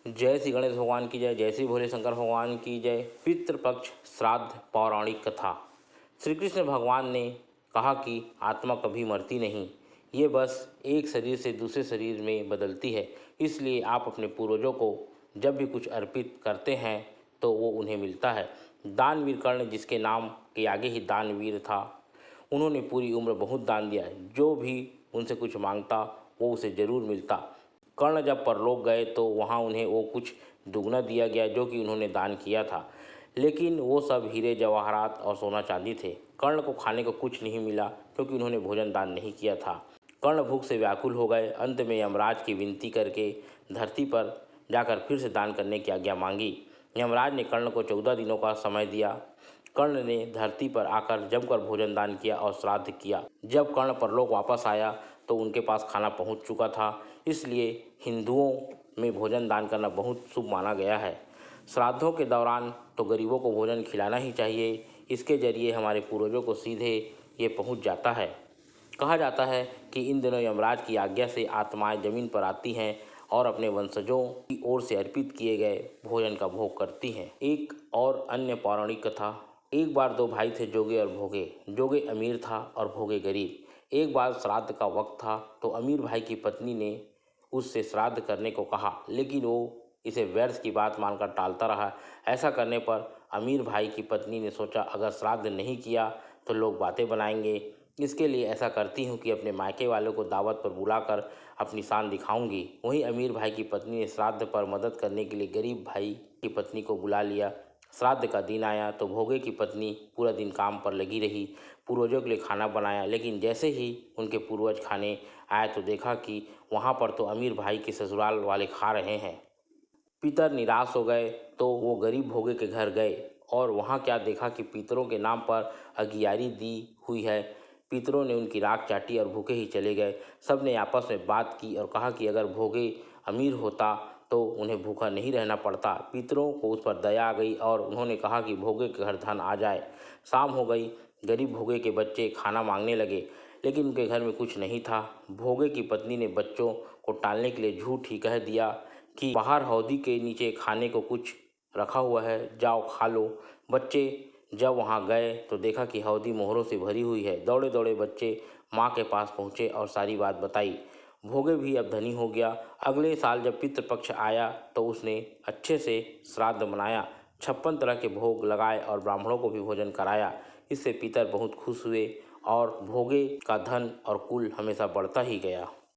जय श्री गणेश भगवान की जय। जय श्री भोले शंकर भगवान की जय। पितृपक्ष श्राद्ध पौराणिक कथा। श्री कृष्ण भगवान ने कहा कि आत्मा कभी मरती नहीं, ये बस एक शरीर से दूसरे शरीर में बदलती है। इसलिए आप अपने पूर्वजों को जब भी कुछ अर्पित करते हैं तो वो उन्हें मिलता है। दानवीर कर्ण, जिसके नाम के आगे ही दानवीर था, उन्होंने पूरी उम्र बहुत दान दिया। जो भी उनसे कुछ मांगता वो उसे जरूर मिलता। कर्ण जब परलोक गए तो वहाँ उन्हें वो कुछ दुगना दिया गया जो कि उन्होंने दान किया था, लेकिन वो सब हीरे जवाहरात और सोना चांदी थे। कर्ण को खाने को कुछ नहीं मिला क्योंकि उन्होंने भोजन दान नहीं किया था। कर्ण भूख से व्याकुल हो गए। अंत में यमराज की विनती करके धरती पर जाकर फिर से दान करने की आज्ञा मांगी। यमराज ने कर्ण को 14 दिनों का समय दिया। कर्ण ने धरती पर आकर जमकर भोजन दान किया और श्राद्ध किया। जब कर्ण परलोक वापस आया तो उनके पास खाना पहुंच चुका था। इसलिए हिंदुओं में भोजन दान करना बहुत शुभ माना गया है। श्राद्धों के दौरान तो गरीबों को भोजन खिलाना ही चाहिए। इसके जरिए हमारे पूर्वजों को सीधे ये पहुंच जाता है। कहा जाता है कि इन दिनों यमराज की आज्ञा से आत्माएं जमीन पर आती हैं और अपने वंशजों की ओर से अर्पित किए गए भोजन का भोग करती हैं। एक और अन्य पौराणिक कथा। एक बार दो भाई थे, जोगे और भोगे। जोगे अमीर था और भोगे गरीब। एक बार श्राद्ध का वक्त था तो अमीर भाई की पत्नी ने उससे श्राद्ध करने को कहा, लेकिन वो इसे व्यर्थ की बात मानकर टालता रहा। ऐसा करने पर अमीर भाई की पत्नी ने सोचा, अगर श्राद्ध नहीं किया तो लोग बातें बनाएंगे। इसके लिए ऐसा करती हूँ कि अपने मायके वालों को दावत पर बुलाकर अपनी शान दिखाऊंगी। वहीं अमीर भाई की पत्नी ने श्राद्ध पर मदद करने के लिए गरीब भाई की पत्नी को बुला लिया। श्राद्ध का दिन आया तो भोगे की पत्नी पूरा दिन काम पर लगी रही। पूर्वजों के लिए खाना बनाया, लेकिन जैसे ही उनके पूर्वज खाने आए तो देखा कि वहाँ पर तो अमीर भाई के ससुराल वाले खा रहे हैं। पितर निराश हो गए तो वो गरीब भोगे के घर गए और वहाँ क्या देखा कि पितरों के नाम पर अगियारी दी हुई है। पितरों ने उनकी राख चाटी और भूखे ही चले गए। सब ने आपस में बात की और कहा कि अगर भोगे अमीर होता तो उन्हें भूखा नहीं रहना पड़ता। पितरों को उस पर दया आ गई और उन्होंने कहा कि भोगे के घर धन आ जाए। शाम हो गई। गरीब भोगे के बच्चे खाना मांगने लगे, लेकिन उनके घर में कुछ नहीं था। भोगे की पत्नी ने बच्चों को टालने के लिए झूठ ही कह दिया कि बाहर हौदी के नीचे खाने को कुछ रखा हुआ है, जाओ खा लो। बच्चे जब वहां गए तो देखा कि हौदी मोहरों से भरी हुई है। दौड़े दौड़े बच्चे माँ के पास पहुँचे और सारी बात बताई। भोगे भी अब धनी हो गया। अगले साल जब पितृपक्ष आया तो उसने अच्छे से श्राद्ध मनाया। 56 तरह के भोग लगाए और ब्राह्मणों को भी भोजन कराया। इससे पितर बहुत खुश हुए और भोगे का धन और कुल हमेशा बढ़ता ही गया।